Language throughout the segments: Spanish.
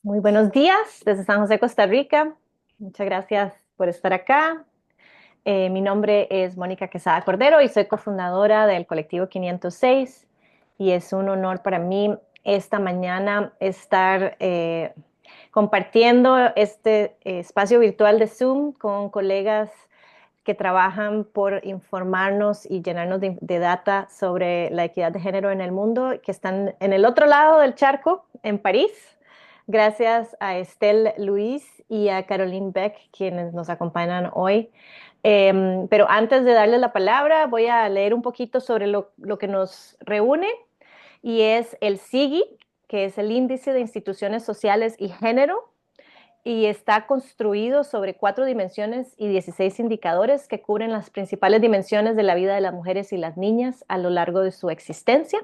Muy buenos días desde San José, Costa Rica. Muchas gracias por estar acá. Mi nombre es Mónica Quesada Cordero y soy cofundadora del colectivo 506 y es un honor para mí esta mañana estar compartiendo este espacio virtual de Zoom con colegas que trabajan por informarnos y llenarnos de data sobre la equidad de género en el mundo, que están en el otro lado del charco, en París. Gracias a Estelle Luis y a Caroline Beck, quienes nos acompañan hoy. Pero antes de darles la palabra, voy a leer un poquito sobre lo que nos reúne y es el SIGI, que es el Índice de Instituciones Sociales y Género, y está construido sobre 4 dimensiones y 16 indicadores que cubren las principales dimensiones de la vida de las mujeres y las niñas a lo largo de su existencia.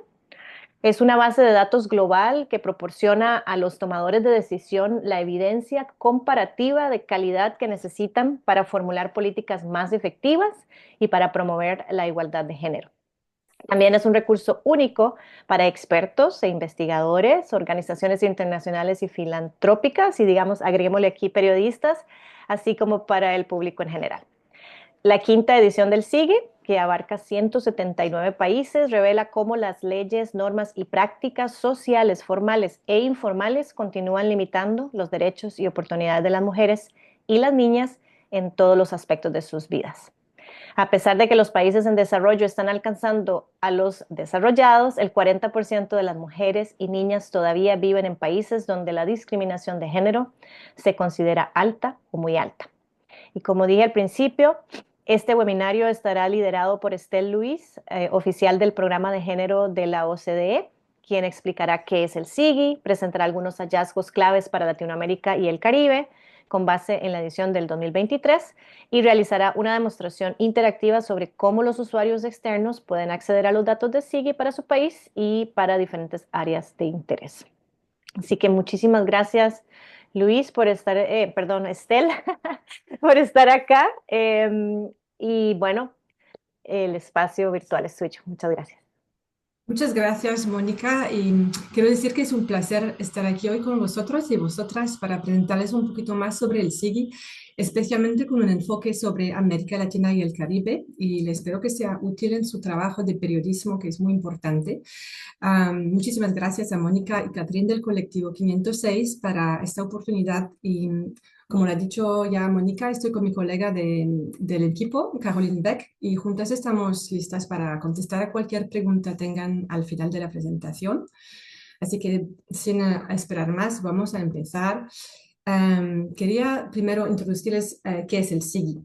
Es una base de datos global que proporciona a los tomadores de decisión la evidencia comparativa de calidad que necesitan para formular políticas más efectivas y para promover la igualdad de género. También es un recurso único para expertos e investigadores, organizaciones internacionales y filantrópicas y, digamos, agreguémosle aquí periodistas, así como para el público en general. La quinta edición del SIGE, que abarca 179 países, revela cómo las leyes, normas y prácticas sociales, formales e informales continúan limitando los derechos y oportunidades de las mujeres y las niñas en todos los aspectos de sus vidas. A pesar de que los países en desarrollo están alcanzando a los desarrollados, el 40% de las mujeres y niñas todavía viven en países donde la discriminación de género se considera alta o muy alta. Y como dije al principio, este webinario estará liderado por Estelle Luis, oficial del programa de género de la OCDE, quien explicará qué es el SIGI, presentará algunos hallazgos claves para Latinoamérica y el Caribe, con base en la edición del 2023, y realizará una demostración interactiva sobre cómo los usuarios externos pueden acceder a los datos de SIGI para su país y para diferentes áreas de interés. Así que muchísimas gracias, Luis, por estar, perdón, Estel, por estar acá. Y bueno, el espacio virtual es suyo. Muchas gracias. Muchas gracias, Mónica. Y quiero decir que es un placer estar aquí hoy con vosotros y vosotras para presentarles un poquito más sobre el SIGI, especialmente con un enfoque sobre América Latina y el Caribe. Y les espero que sea útil en su trabajo de periodismo, que es muy importante. Muchísimas gracias a Mónica y Catrín del colectivo 506 para esta oportunidad. Y como lo ha dicho ya Mónica, estoy con mi colega del equipo, Caroline Beck, y juntas estamos listas para contestar a cualquier pregunta tengan al final de la presentación. Así que sin esperar más, vamos a empezar. Quería primero introducirles qué es el SIGI.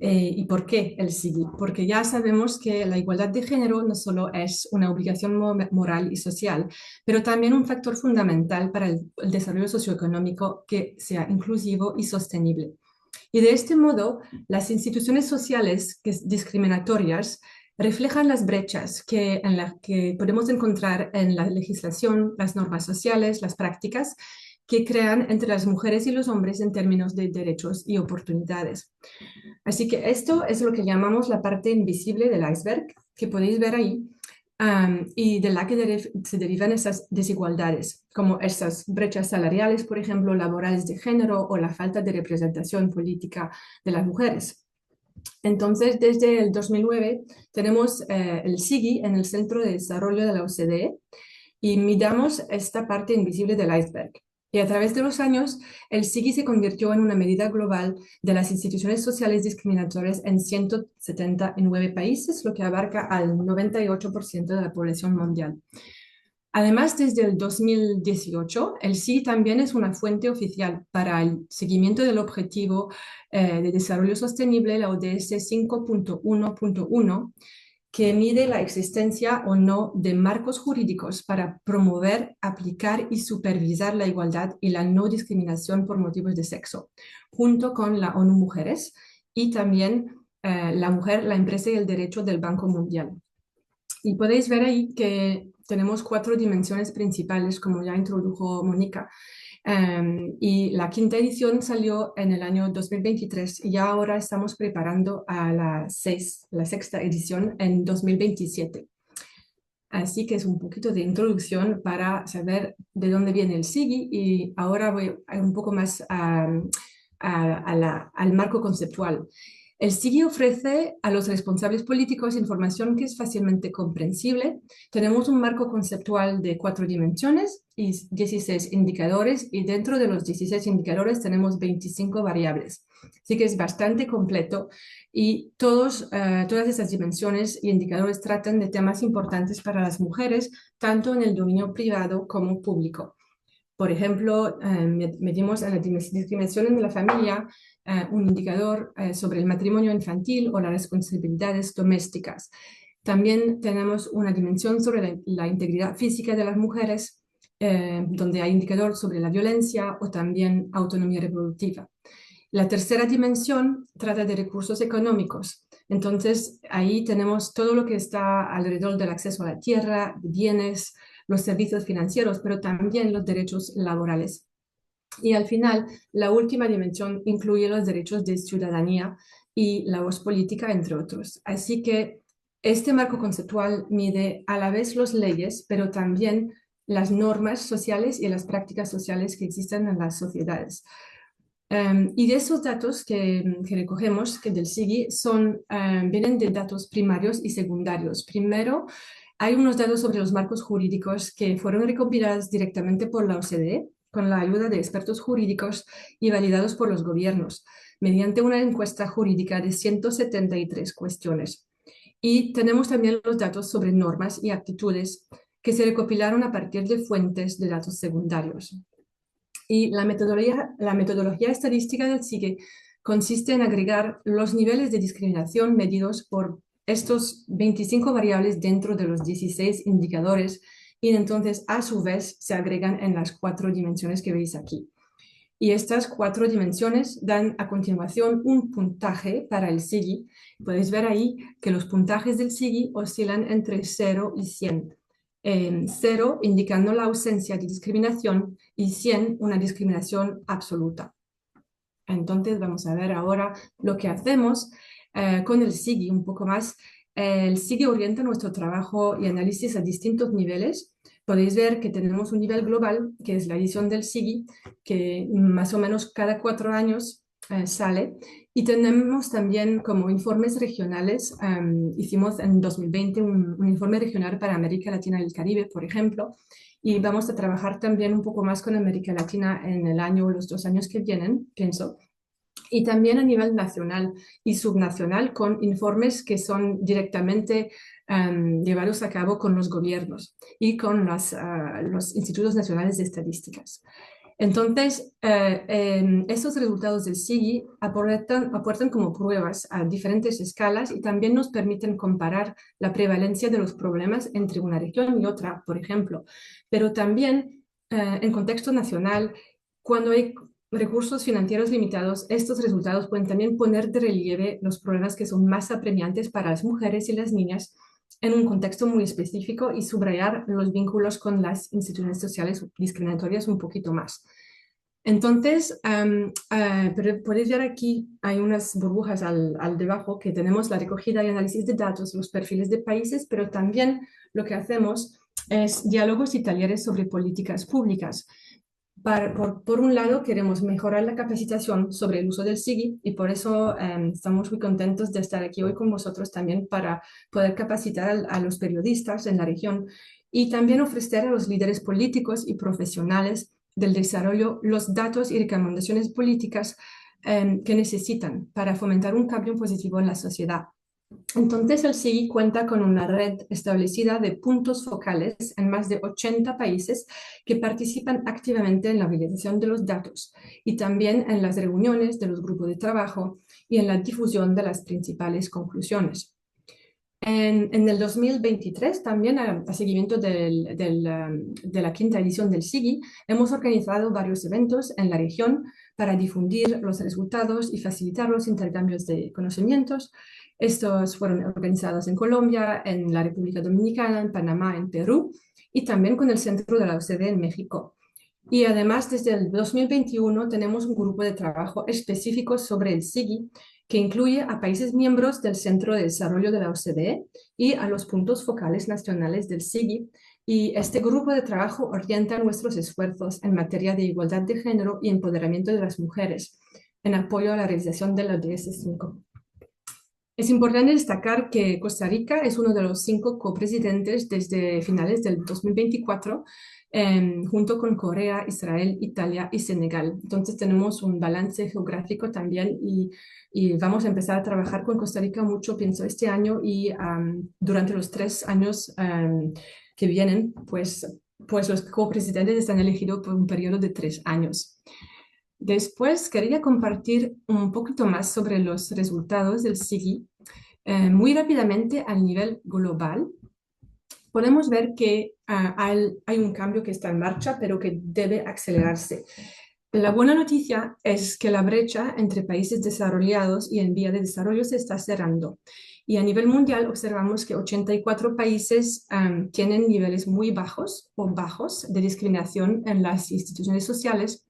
¿Y por qué el SIGI? Porque ya sabemos que la igualdad de género no solo es una obligación moral y social, pero también un factor fundamental para el desarrollo socioeconómico que sea inclusivo y sostenible. Y de este modo, las instituciones sociales discriminatorias reflejan las brechas en las que podemos encontrar en la legislación, las normas sociales, las prácticas que crean entre las mujeres y los hombres en términos de derechos y oportunidades. Así que esto es lo que llamamos la parte invisible del iceberg, que podéis ver ahí, y de la que se derivan esas desigualdades, como esas brechas salariales, por ejemplo, laborales de género o la falta de representación política de las mujeres. Entonces, desde el 2009 tenemos el SIGI en el Centro de Desarrollo de la OCDE y midamos esta parte invisible del iceberg. Y a través de los años, el SIGI se convirtió en una medida global de las instituciones sociales discriminatorias en 179 países, lo que abarca al 98% de la población mundial. Además, desde el 2018, el SIGI también es una fuente oficial para el seguimiento del objetivo de desarrollo sostenible, la ODS 5.1.1, que mide la existencia o no de marcos jurídicos para promover, aplicar y supervisar la igualdad y la no discriminación por motivos de sexo, junto con la ONU Mujeres y también la mujer, la empresa y el derecho del Banco Mundial. Y podéis ver ahí que tenemos 4 dimensiones principales, como ya introdujo Mónica. Y la quinta edición salió en el año 2023 y ahora estamos preparando a la sexta edición en 2027. Así que es un poquito de introducción para saber de dónde viene el SIGI y ahora voy un poco más al marco conceptual. El SIGI ofrece a los responsables políticos información que es fácilmente comprensible. Tenemos un marco conceptual de 4 dimensiones y 16 indicadores, y dentro de los 16 indicadores tenemos 25 variables. Así que es bastante completo y todas esas dimensiones y indicadores tratan de temas importantes para las mujeres, tanto en el dominio privado como público. Por ejemplo, medimos en la discriminación en la familia un indicador sobre el matrimonio infantil o las responsabilidades domésticas. También tenemos una dimensión sobre la integridad física de las mujeres, donde hay indicador sobre la violencia o también autonomía reproductiva. La tercera dimensión trata de recursos económicos. Entonces, ahí tenemos todo lo que está alrededor del acceso a la tierra, bienes, los servicios financieros, pero también los derechos laborales. Y al final, la última dimensión incluye los derechos de ciudadanía y la voz política, entre otros. Así que este marco conceptual mide a la vez las leyes, pero también las normas sociales y las prácticas sociales que existen en las sociedades. Y de esos datos que recogemos, que del SIGI, vienen de datos primarios y secundarios. Primero, hay unos datos sobre los marcos jurídicos que fueron recopilados directamente por la OCDE, con la ayuda de expertos jurídicos y validados por los gobiernos, mediante una encuesta jurídica de 173 cuestiones. Y tenemos también los datos sobre normas y actitudes que se recopilaron a partir de fuentes de datos secundarios. Y la metodología estadística del SIGI consiste en agregar los niveles de discriminación medidos por estos 25 variables dentro de los 16 indicadores, y entonces a su vez se agregan en las 4 dimensiones que veis aquí. Y estas 4 dimensiones dan a continuación un puntaje para el SIGI. Podéis ver ahí que los puntajes del SIGI oscilan entre 0 y 100. 0 indicando la ausencia de discriminación y 100 una discriminación absoluta. Entonces vamos a ver ahora lo que hacemos con el SIGI un poco más. El SIGI orienta nuestro trabajo y análisis a distintos niveles. Podéis ver que tenemos un nivel global, que es la edición del SIGI, que más o menos cada 4 años sale. Y tenemos también como informes regionales. Hicimos en 2020 un informe regional para América Latina y el Caribe, por ejemplo, y vamos a trabajar también un poco más con América Latina en el año o los 2 años que vienen, pienso. Y también a nivel nacional y subnacional, con informes que son directamente llevados a cabo con los gobiernos y con los institutos nacionales de estadísticas. Entonces, estos resultados del SIGI aportan como pruebas a diferentes escalas y también nos permiten comparar la prevalencia de los problemas entre una región y otra, por ejemplo. Pero también, en contexto nacional, cuando hay recursos financieros limitados, estos resultados pueden también poner de relieve los problemas que son más apremiantes para las mujeres y las niñas en un contexto muy específico y subrayar los vínculos con las instituciones sociales discriminatorias un poquito más. Entonces, pero podéis ver aquí, hay unas burbujas al debajo que tenemos la recogida y análisis de datos, los perfiles de países, pero también lo que hacemos es diálogos y talleres sobre políticas públicas. Por un lado, queremos mejorar la capacitación sobre el uso del SIGI y por eso estamos muy contentos de estar aquí hoy con vosotros también para poder capacitar a los periodistas en la región y también ofrecer a los líderes políticos y profesionales del desarrollo los datos y recomendaciones políticas que necesitan para fomentar un cambio positivo en la sociedad. Entonces, el SIGI cuenta con una red establecida de puntos focales en más de 80 países que participan activamente en la validación de los datos y también en las reuniones de los grupos de trabajo y en la difusión de las principales conclusiones. En el 2023, también a seguimiento de la 5ª edición del SIGI, hemos organizado varios eventos en la región para difundir los resultados y facilitar los intercambios de conocimientos. Estos fueron organizados en Colombia, en la República Dominicana, en Panamá, en Perú y también con el Centro de la OCDE en México. Y además, desde el 2021 tenemos un grupo de trabajo específico sobre el SIGI que incluye a países miembros del Centro de Desarrollo de la OCDE y a los puntos focales nacionales del SIGI, Y este grupo de trabajo orienta nuestros esfuerzos en materia de igualdad de género y empoderamiento de las mujeres, en apoyo a la realización de la ODS 5. Es importante destacar que Costa Rica es uno de los 5 copresidentes desde finales del 2024, junto con Corea, Israel, Italia y Senegal. Entonces tenemos un balance geográfico también y vamos a empezar a trabajar con Costa Rica mucho, pienso, este año y durante los 3 años que vienen, pues los copresidentes están elegidos por un periodo de 3 años. Después quería compartir un poquito más sobre los resultados del SIGI. Muy rápidamente a nivel global, podemos ver que hay un cambio que está en marcha, pero que debe acelerarse. La buena noticia es que la brecha entre países desarrollados y en vía de desarrollo se está cerrando. Y a nivel mundial observamos que 84 países tienen niveles muy bajos o bajos de discriminación en las instituciones sociales,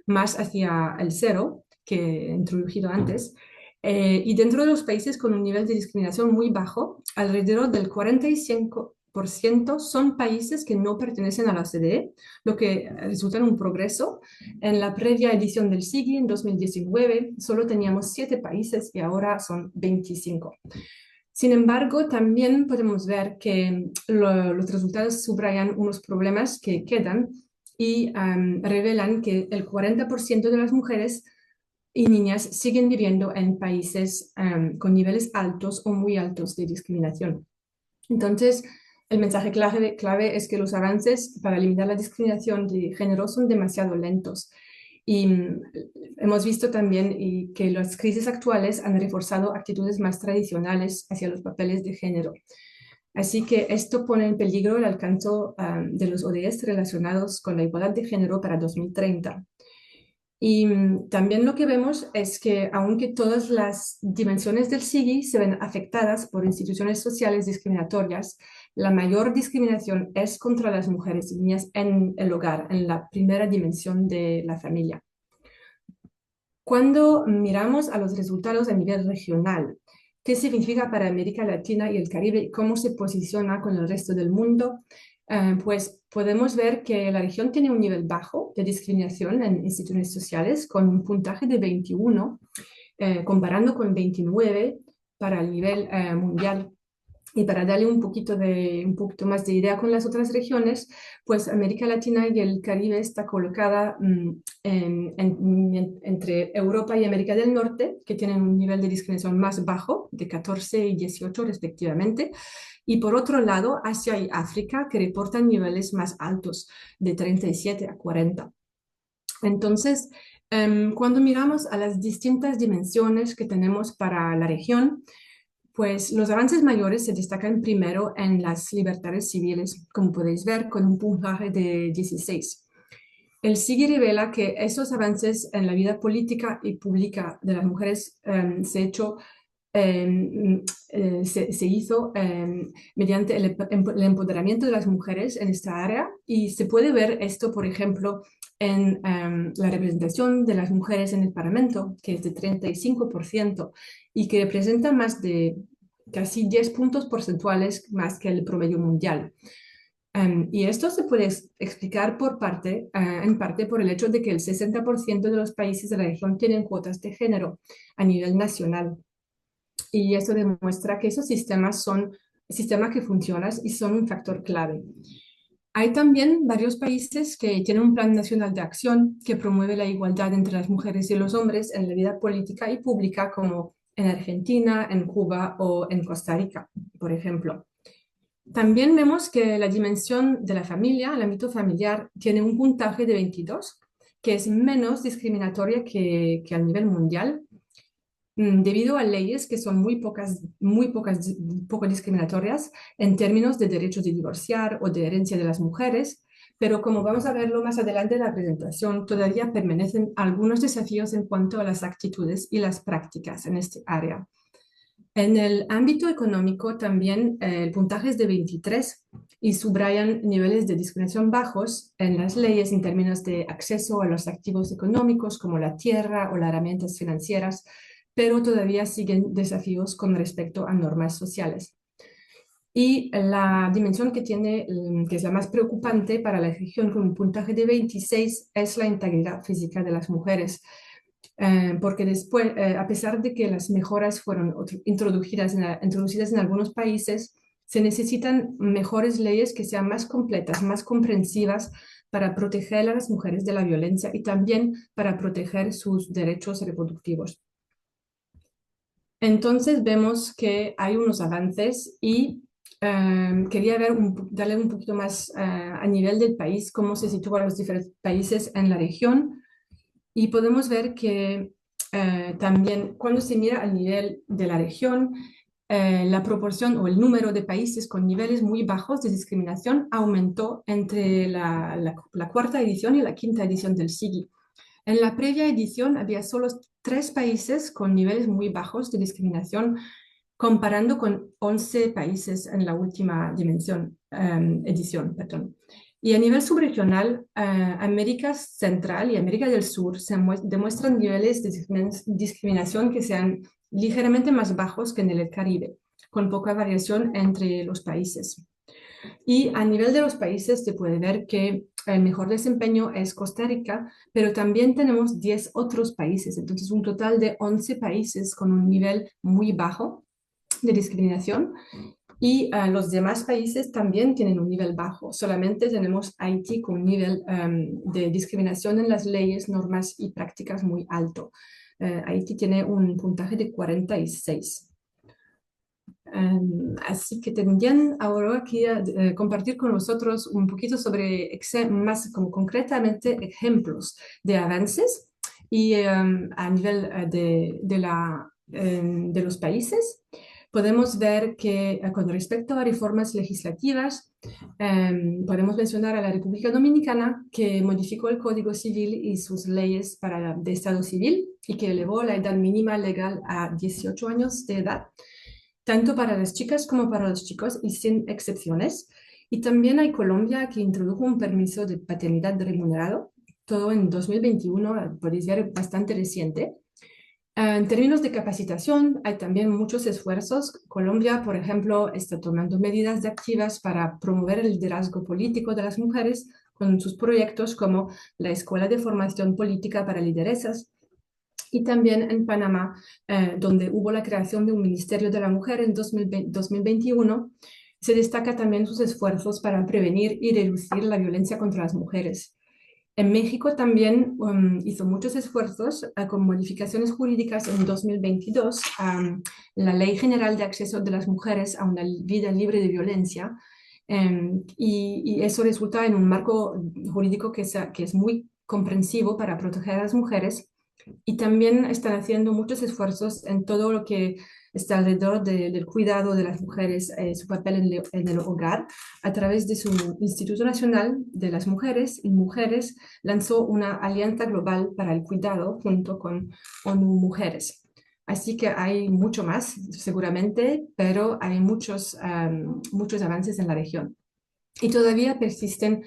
más hacia el cero que he introducido antes. Y dentro de los países con un nivel de discriminación muy bajo, alrededor del 45% son países que no pertenecen a la OCDE, lo que resulta en un progreso. En la previa edición del SIGI, en 2019, solo teníamos 7 países y ahora son 25. Sin embargo, también podemos ver que los resultados subrayan unos problemas que quedan y revelan que el 40% de las mujeres y niñas siguen viviendo en países con niveles altos o muy altos de discriminación. Entonces, el mensaje clave es que los avances para eliminar la discriminación de género son demasiado lentos. Y hemos visto también que las crisis actuales han reforzado actitudes más tradicionales hacia los papeles de género. Así que esto pone en peligro el alcance de los ODS relacionados con la igualdad de género para 2030. Y también lo que vemos es que aunque todas las dimensiones del SIGI se ven afectadas por instituciones sociales discriminatorias, la mayor discriminación es contra las mujeres y niñas en el hogar, en la primera dimensión de la familia. Cuando miramos a los resultados a nivel regional, ¿qué significa para América Latina y el Caribe? ¿Cómo se posiciona con el resto del mundo? Pues podemos ver que la región tiene un nivel bajo de discriminación en instituciones sociales con un puntaje de 21, comparando con 29 para el nivel mundial. Y para darle un poquito más de idea con las otras regiones, pues América Latina y el Caribe está colocada entre Europa y América del Norte, que tienen un nivel de discriminación más bajo, de 14 y 18 respectivamente. Y por otro lado, Asia y África, que reportan niveles más altos, de 37 a 40. Entonces, cuando miramos a las distintas dimensiones que tenemos para la región, pues los avances mayores se destacan primero en las libertades civiles, como podéis ver, con un puntaje de 16. El SIGI revela que esos avances en la vida política y pública de las mujeres se hizo mediante el empoderamiento de las mujeres en esta área y se puede ver esto, por ejemplo, en la representación de las mujeres en el Parlamento, que es de 35% y que representa más de casi 10 puntos porcentuales más que el promedio mundial. Y esto se puede explicar en parte por el hecho de que el 60% de los países de la región tienen cuotas de género a nivel nacional. Y eso demuestra que esos sistemas son sistemas que funcionan y son un factor clave. Hay también varios países que tienen un plan nacional de acción que promueve la igualdad entre las mujeres y los hombres en la vida política y pública, como en Argentina, en Cuba o en Costa Rica, por ejemplo. También vemos que la dimensión de la familia, el ámbito familiar, tiene un puntaje de 22, que es menos discriminatoria que a nivel mundial, debido a leyes que son poco discriminatorias en términos de derechos de divorciar o de herencia de las mujeres, pero como vamos a verlo más adelante en la presentación, todavía permanecen algunos desafíos en cuanto a las actitudes y las prácticas en este área. En el ámbito económico también el puntaje es de 23 y subrayan niveles de discriminación bajos en las leyes en términos de acceso a los activos económicos como la tierra o las herramientas financieras, pero todavía siguen desafíos con respecto a normas sociales. Y la dimensión que tiene, que es la más preocupante para la región con un puntaje de 26, es la integridad física de las mujeres. Porque después, a pesar de que las mejoras fueron introducidas en algunos países, se necesitan mejores leyes que sean más completas, más comprensivas para proteger a las mujeres de la violencia y también para proteger sus derechos reproductivos. Entonces vemos que hay unos avances y quería darle un poquito más a nivel del país, cómo se sitúan los diferentes países en la región. Y podemos ver que también cuando se mira al nivel de la región, la proporción o el número de países con niveles muy bajos de discriminación aumentó entre la cuarta edición y la quinta edición del SIGI. En la previa edición había solo 3 países con niveles muy bajos de discriminación, comparando con 11 países en la última edición. Perdón. Y a nivel subregional, América Central y América del Sur demuestran niveles de discriminación que sean ligeramente más bajos que en el Caribe, con poca variación entre los países. Y a nivel de los países se puede ver que el mejor desempeño es Costa Rica, pero también tenemos 10 otros países, entonces un total de 11 países con un nivel muy bajo de discriminación. Y los demás países también tienen un nivel bajo. Solamente tenemos Haití con un nivel de discriminación en las leyes, normas y prácticas muy alto. Haití tiene un puntaje de 46. Así que tendrían ahora aquí a compartir con nosotros un poquito sobre más como concretamente ejemplos de avances y a nivel de los países. Podemos ver que con respecto a reformas legislativas, podemos mencionar a la República Dominicana, que modificó el Código Civil y sus leyes de Estado civil y que elevó la edad mínima legal a 18 años de edad, tanto para las chicas como para los chicos y sin excepciones. Y también hay Colombia, que introdujo un permiso de paternidad remunerado, todo en 2021, podéis ver bastante reciente. En términos de capacitación, hay también muchos esfuerzos. Colombia, por ejemplo, está tomando medidas activas para promover el liderazgo político de las mujeres con sus proyectos como la Escuela de Formación Política para Lideresas, y también en Panamá, donde hubo la creación de un Ministerio de la Mujer en 2021, se destaca también sus esfuerzos para prevenir y reducir la violencia contra las mujeres. En México también hizo muchos esfuerzos con modificaciones jurídicas en 2022 a la Ley General de Acceso de las Mujeres a una vida libre de violencia, y eso resulta en un marco jurídico que es muy comprensivo para proteger a las mujeres, y también están haciendo muchos esfuerzos en todo lo que está alrededor del cuidado de las mujeres, su papel en el hogar. A través de su Instituto Nacional de las Mujeres y Mujeres, lanzó una alianza global para el cuidado junto con ONU Mujeres. Así que hay mucho más, seguramente, pero hay muchos avances en la región. Y todavía persisten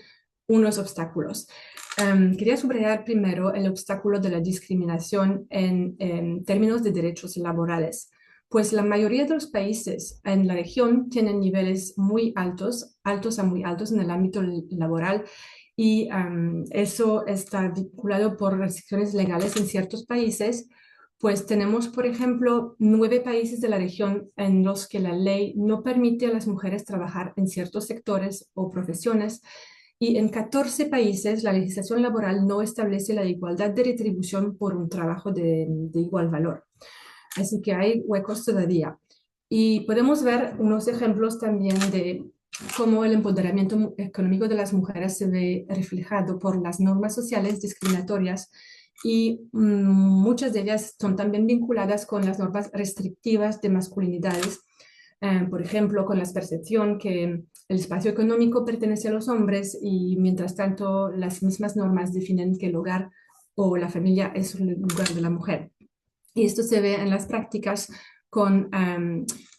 unos obstáculos. Quería subrayar primero el obstáculo de la discriminación en términos de derechos laborales, pues la mayoría de los países en la región tienen niveles muy altos, altos a muy altos en el ámbito laboral, y eso está vinculado por restricciones legales en ciertos países. Pues tenemos, por ejemplo, 9 países de la región en los que la ley no permite a las mujeres trabajar en ciertos sectores o profesiones, y en 14 países la legislación laboral no establece la igualdad de retribución por un trabajo de igual valor. Así que hay huecos todavía. Y podemos ver unos ejemplos también de cómo el empoderamiento económico de las mujeres se ve reflejado por las normas sociales discriminatorias, y muchas de ellas son también vinculadas con las normas restrictivas de masculinidades, por ejemplo, con la percepción que el espacio económico pertenece a los hombres y mientras tanto las mismas normas definen que el hogar o la familia es el lugar de la mujer. Y esto se ve en las prácticas con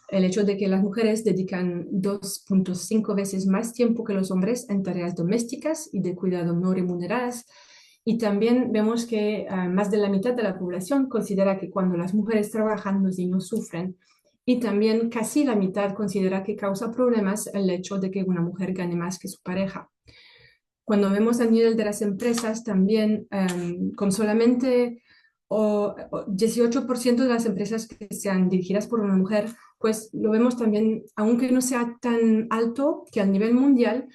el hecho de que las mujeres dedican 2.5 veces más tiempo que los hombres en tareas domésticas y de cuidado no remuneradas. Y también vemos que más de la mitad de la población considera que cuando las mujeres trabajan, los niños sufren. Y también casi la mitad considera que causa problemas el hecho de que una mujer gane más que su pareja. Cuando vemos a nivel de las empresas, también con solamente 18% de las empresas que sean dirigidas por una mujer, pues lo vemos también, aunque no sea tan alto que al nivel mundial,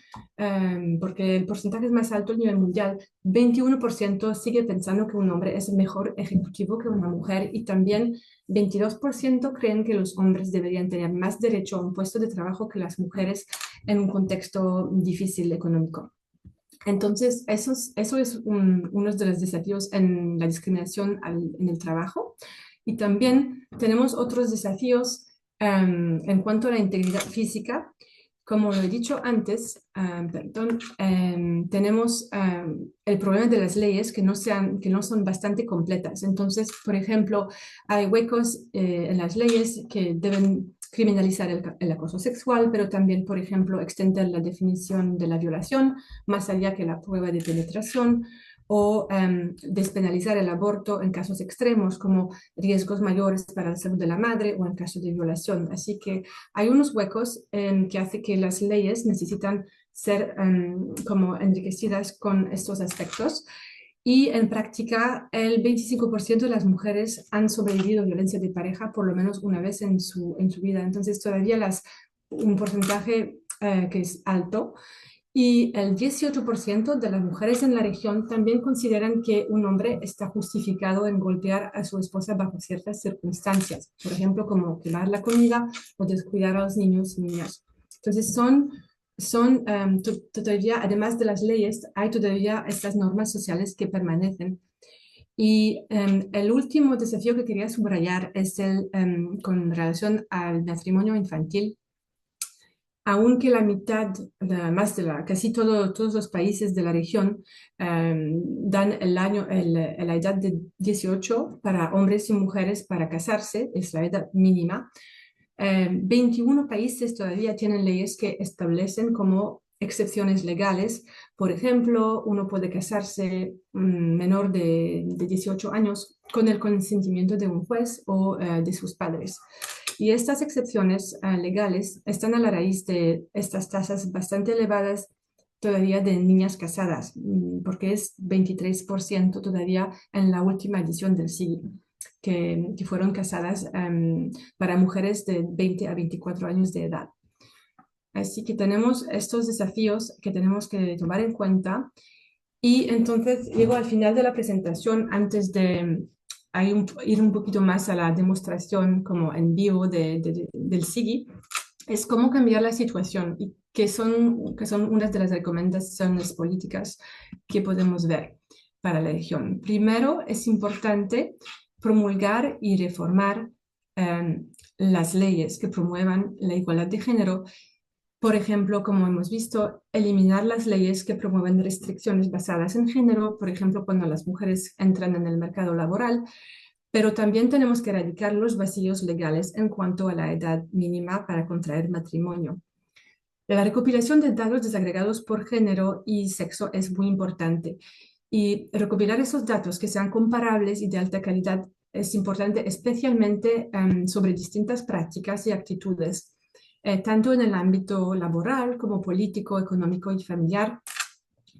porque el porcentaje es más alto a nivel mundial, 21% sigue pensando que un hombre es mejor ejecutivo que una mujer y también 22% creen que los hombres deberían tener más derecho a un puesto de trabajo que las mujeres en un contexto difícil económico. Entonces, eso es uno de los desafíos en la discriminación en el trabajo. Y también tenemos otros desafíos en cuanto a la integridad física. Como lo he dicho antes, perdón, tenemos el problema de las leyes que no son bastante completas. Entonces, por ejemplo, hay huecos en las leyes que deben criminalizar el acoso sexual, pero también, por ejemplo, extender la definición de la violación más allá que la prueba de penetración o despenalizar el aborto en casos extremos como riesgos mayores para la salud de la madre o en caso de violación. Así que hay unos huecos que hace que las leyes necesitan ser como enriquecidas con estos aspectos. Y en práctica, el 25% de las mujeres han sobrevivido a violencia de pareja por lo menos una vez en su vida. Entonces, todavía un porcentaje que es alto. Y el 18% de las mujeres en la región también consideran que un hombre está justificado en golpear a su esposa bajo ciertas circunstancias, por ejemplo, como quemar la comida o descuidar a los niños y niñas. Entonces, todavía, además de las leyes, hay todavía estas normas sociales que permanecen. Y el último desafío que quería subrayar es con relación al matrimonio infantil. Aunque la mitad, más de casi todos los países de la región dan la edad de 18 para hombres y mujeres para casarse, es la edad mínima. 21 países todavía tienen leyes que establecen como excepciones legales. Por ejemplo, uno puede casarse menor de 18 años con el consentimiento de un juez o de sus padres. Y estas excepciones legales están a la raíz de estas tasas bastante elevadas todavía de niñas casadas, porque es 23% todavía en la última edición del siglo, que fueron casadas para mujeres de 20 a 24 años de edad. Así que tenemos estos desafíos que tenemos que tomar en cuenta. Y entonces llego al final de la presentación, antes de ir un poquito más a la demostración como en vivo del SIGI, es cómo cambiar la situación y que son unas de las recomendaciones políticas que podemos ver para la región. Primero, es importante promulgar y reformar las leyes que promuevan la igualdad de género. Por ejemplo, como hemos visto, eliminar las leyes que promueven restricciones basadas en género, por ejemplo, cuando las mujeres entran en el mercado laboral, pero también tenemos que erradicar los vacíos legales en cuanto a la edad mínima para contraer matrimonio. La recopilación de datos desagregados por género y sexo es muy importante y recopilar esos datos que sean comparables y de alta calidad es importante, especialmente sobre distintas prácticas y actitudes, tanto en el ámbito laboral como político, económico y familiar,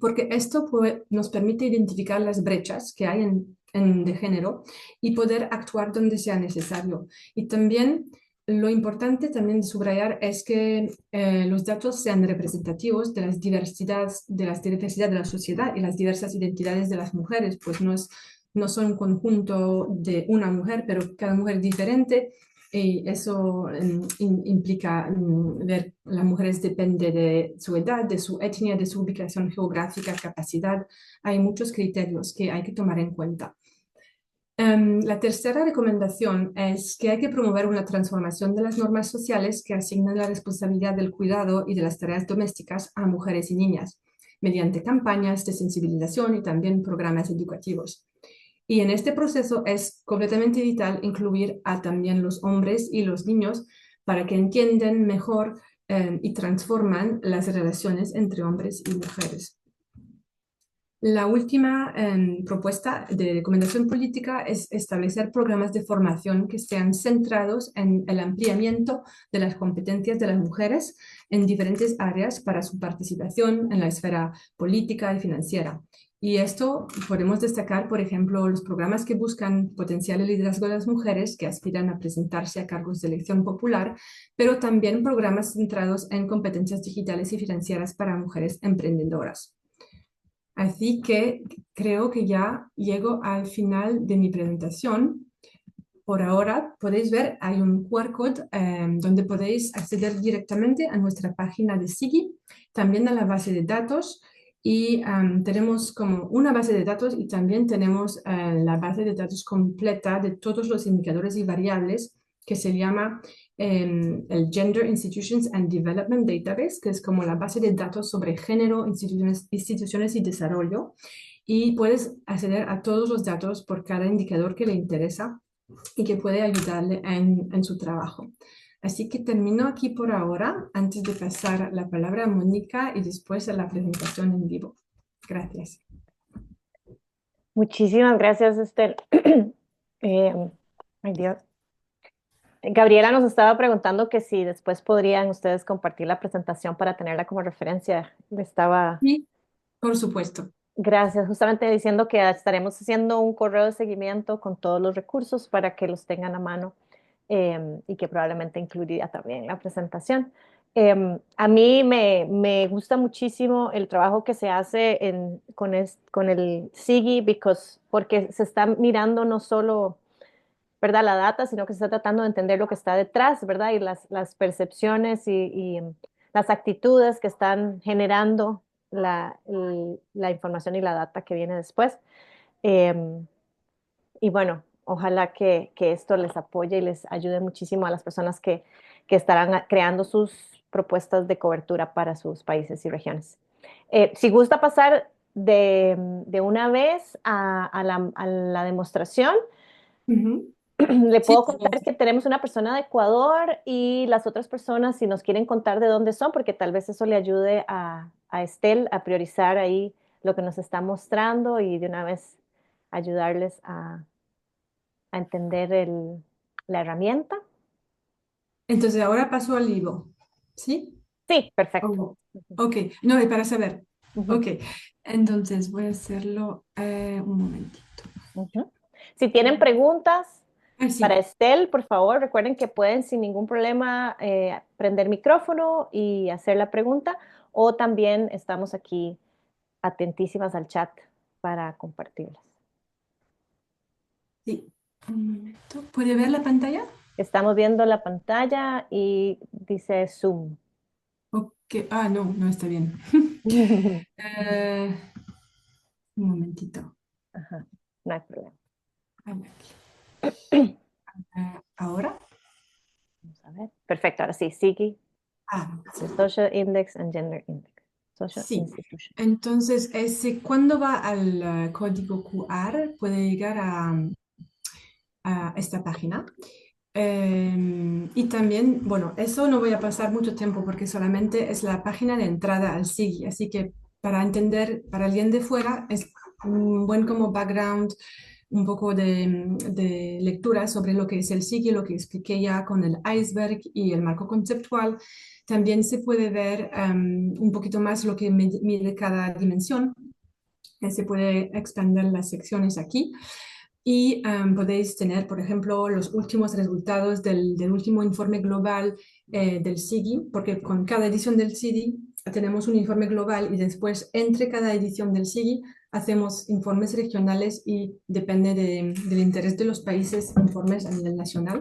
porque esto nos permite identificar las brechas que hay de género y poder actuar donde sea necesario. Y también lo importante también de subrayar es que los datos sean representativos de las diversidades de la sociedad y las diversas identidades de las mujeres, pues no son un conjunto de una mujer, pero cada mujer diferente. Y eso implica ver las mujeres depende de su edad, de su etnia, de su ubicación geográfica, capacidad. Hay muchos criterios que hay que tomar en cuenta. La tercera recomendación es que hay que promover una transformación de las normas sociales que asignan la responsabilidad del cuidado y de las tareas domésticas a mujeres y niñas, mediante campañas de sensibilización y también programas educativos. Y en este proceso es completamente vital incluir a también los hombres y los niños para que entiendan mejor y transforman las relaciones entre hombres y mujeres. La última propuesta de recomendación política es establecer programas de formación que sean centrados en el ampliamiento de las competencias de las mujeres en diferentes áreas para su participación en la esfera política y financiera. Y esto podemos destacar, por ejemplo, los programas que buscan potenciar el liderazgo de las mujeres que aspiran a presentarse a cargos de elección popular, pero también programas centrados en competencias digitales y financieras para mujeres emprendedoras. Así que creo que ya llego al final de mi presentación. Por ahora podéis ver, hay un QR code donde podéis acceder directamente a nuestra página de Sigi, también a la base de datos y tenemos como una base de datos y también tenemos la base de datos completa de todos los indicadores y variables que se llama el Gender Institutions and Development Database, que es como la base de datos sobre género, instituciones y desarrollo. Y puedes acceder a todos los datos por cada indicador que le interesa y que puede ayudarle en su trabajo. Así que termino aquí por ahora, antes de pasar la palabra a Mónica y después a la presentación en vivo. Gracias. Muchísimas gracias, Esther. Ay, Dios. Gabriela nos estaba preguntando que si después podrían ustedes compartir la presentación para tenerla como referencia. Le estaba, Y, por supuesto. gracias, justamente diciendo que estaremos haciendo un correo de seguimiento con todos los recursos para que los tengan a mano y que probablemente incluiría también la presentación. A mí me gusta muchísimo el trabajo que se hace con el SIGI porque se está mirando no solo, ¿verdad? La data, sino que se está tratando de entender lo que está detrás, ¿verdad? Y las percepciones y las actitudes que están generando la información y la data que viene después. Eh, y bueno, ojalá que esto les apoye y les ayude muchísimo a las personas que estarán creando sus propuestas de cobertura para sus países y regiones. Si gusta pasar de una vez a la demostración, Ujú. le Sí, puedo contar que tenemos una persona de Ecuador y las otras personas, si nos quieren contar de dónde son, porque tal vez eso le ayude a Estel a priorizar ahí lo que nos está mostrando y de una vez ayudarles a entender la herramienta. entonces ahora paso al vivo. ¿Sí? Sí, perfecto. Oh, ok, no, es para saber. Ujú, Ok, entonces voy a hacerlo un momentito. ujú. Si tienen preguntas Ah, para sí, Estel, por favor, recuerden que pueden sin ningún problema prender micrófono y hacer la pregunta, o también estamos aquí atentísimas al chat para compartirlas. sí. Un momento. ¿Puede ver la pantalla? Estamos viendo la pantalla y dice Zoom. Ok, ah, no, no está bien. Eh, un momentito. Ajá, no hay problema. A ver, ahora. Vamos a ver. Perfecto, ahora sí, Sigi, Ah, sí. the Social Index and Gender Index. Social Sí. Institution. Entonces, ese, cuando va al código QR, puede llegar a esta página. Y también, bueno, eso no voy a pasar mucho tiempo porque solamente es la página de entrada al SIGI, así que para entender, para alguien de fuera, es un buen como background, un poco de lectura sobre lo que es el SIGI, lo que expliqué ya con el iceberg y el marco conceptual. También se puede ver un poquito más lo que mide cada dimensión. Se puede expandir las secciones aquí y podéis tener, por ejemplo, los últimos resultados del último informe global del SIGI, porque con cada edición del SIGI tenemos un informe global y después entre cada edición del SIGI hacemos informes regionales y depende del interés de los países, informes a nivel nacional.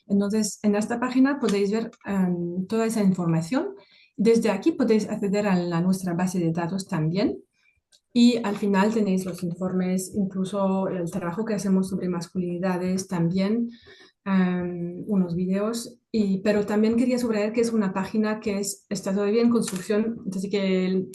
Entonces, en esta página podéis ver toda esa información. Desde aquí podéis acceder a nuestra base de datos también y al final tenéis los informes, incluso el trabajo que hacemos sobre masculinidades también, unos videos, pero también quería subrayar que es una página que está todavía en construcción, así que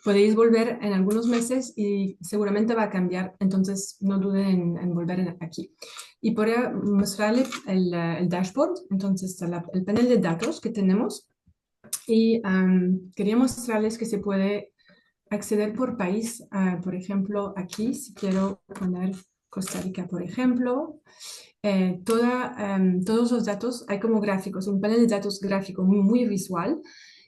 podéis volver en algunos meses y seguramente va a cambiar, entonces no duden en volver aquí. Y por mostrarles el dashboard, entonces el panel de datos que tenemos y quería mostrarles que se puede acceder por país. Por ejemplo, aquí, si quiero poner Costa Rica, por ejemplo, todos los datos, hay como gráficos, un panel de datos gráfico muy visual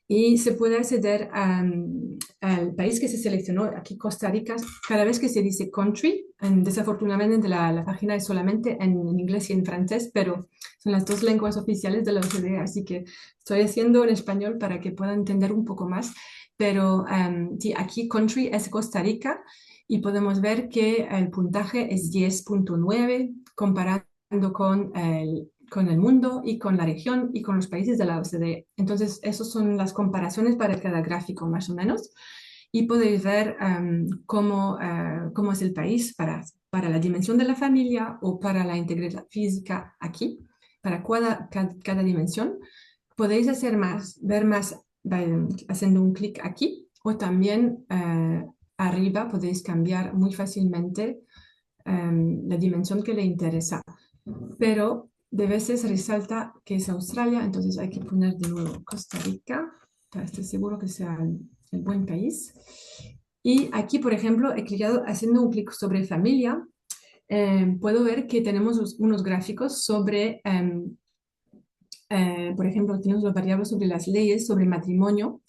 y se puede acceder al país que se seleccionó, aquí Costa Rica, cada vez que se dice country, desafortunadamente la página es solamente en inglés y en francés, pero son las dos lenguas oficiales de la OCDE, así que estoy haciendo en español para que puedan entender un poco más, pero sí, aquí country es Costa Rica y podemos ver que el puntaje es 10,9 comparado con el mundo y con la región y con los países de la OCDE. Entonces, esas son las comparaciones para cada gráfico más o menos. Y podéis ver cómo es el país para la dimensión de la familia o para la integridad física aquí, para cada dimensión. Podéis hacer más, ver más haciendo un clic aquí o también arriba podéis cambiar muy fácilmente la dimensión que le interesa, pero de veces resalta que es Australia, entonces hay que poner de nuevo Costa Rica para estar seguro que sea el buen país. Y aquí, por ejemplo, he clicado haciendo un clic sobre familia. Puedo ver que tenemos unos gráficos sobre, por ejemplo, tenemos las variables sobre las leyes, sobre matrimonio.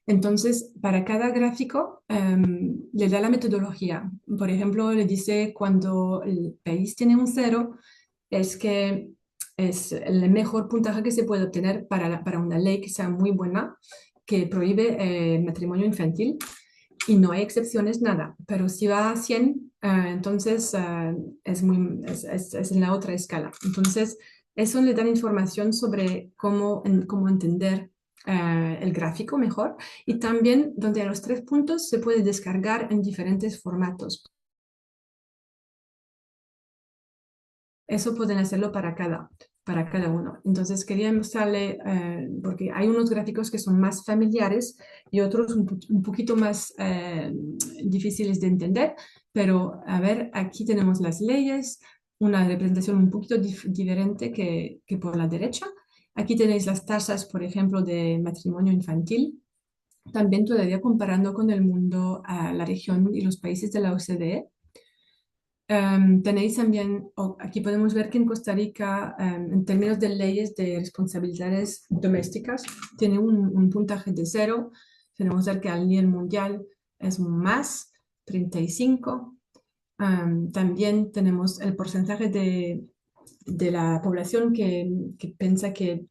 Entonces, para cada gráfico le da la metodología. Por ejemplo, le dice cuando el país tiene un cero, es que es el mejor puntaje que se puede obtener para una ley que sea muy buena, que prohíbe el matrimonio infantil. Y no hay excepciones, nada. Pero si va a 100, entonces es en la otra escala. Entonces, eso le da información sobre cómo entender el gráfico mejor y también donde a los 3 puntos se puede descargar en diferentes formatos. Eso pueden hacerlo para cada uno. Entonces quería mostrarle, porque hay unos gráficos que son más familiares y otros un poquito más difíciles de entender, pero a ver, aquí tenemos las leyes, una representación un poquito diferente que por la derecha. Aquí tenéis las tasas, por ejemplo, de matrimonio infantil. También todavía comparando con el mundo, la región y los países de la OCDE. Tenéis también, aquí podemos ver que en Costa Rica, en términos de leyes de responsabilidades domésticas, tiene un puntaje de 0. Tenemos ver que a nivel mundial es un más 35. También tenemos el porcentaje de la población que piensa que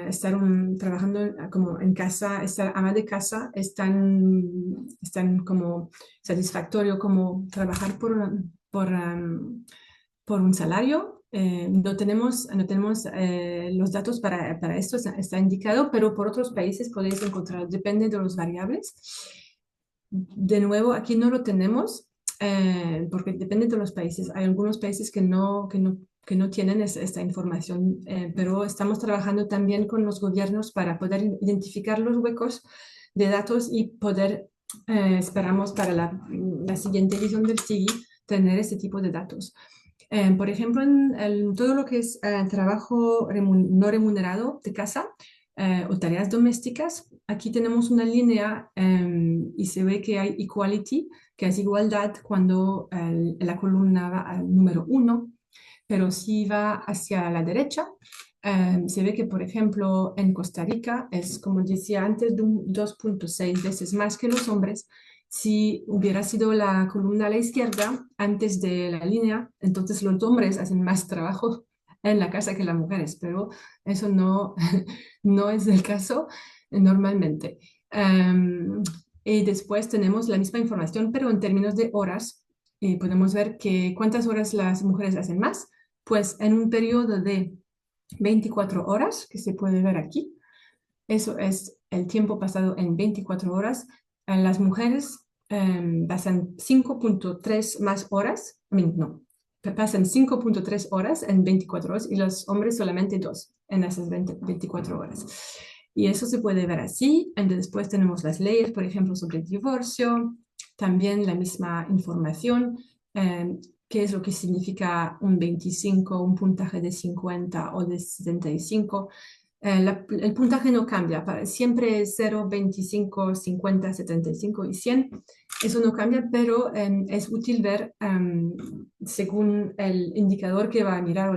estar trabajando como en casa, estar ama de casa, es tan como satisfactorio como trabajar por un salario. No tenemos los datos para esto, está indicado, pero por otros países podéis encontrar, depende de las variables. De nuevo, aquí no lo tenemos porque depende de los países. Hay algunos países que no tienen esta información, pero estamos trabajando también con los gobiernos para poder identificar los huecos de datos y poder, esperamos para la siguiente edición del SIGI, tener ese tipo de datos. Por ejemplo, en todo lo que es trabajo no remunerado de casa o tareas domésticas, aquí tenemos una línea y se ve que hay equality, que es igualdad cuando la columna va al número 1, pero si va hacia la derecha, se ve que, por ejemplo, en Costa Rica es, como decía antes, de un 2,6 veces más que los hombres. Si hubiera sido la columna a la izquierda antes de la línea, entonces los hombres hacen más trabajo en la casa que las mujeres, pero eso no, no es el caso normalmente. Y después tenemos la misma información, pero en términos de horas, podemos ver que cuántas horas las mujeres hacen más, pues en un periodo de 24 horas, que se puede ver aquí, eso es el tiempo pasado en 24 horas. Las mujeres pasan 5,3 más horas, no, pasan 5,3 horas en 24 horas y los hombres solamente 2 en esas 24 horas. Y eso se puede ver así. Después tenemos las leyes, por ejemplo, sobre el divorcio, también la misma información. ¿Qué es lo que significa un 25, un puntaje de 50 o de 75? El puntaje no cambia, siempre es 0, 25, 50, 75 y 100. Eso no cambia, pero es útil ver según el indicador que va a mirar o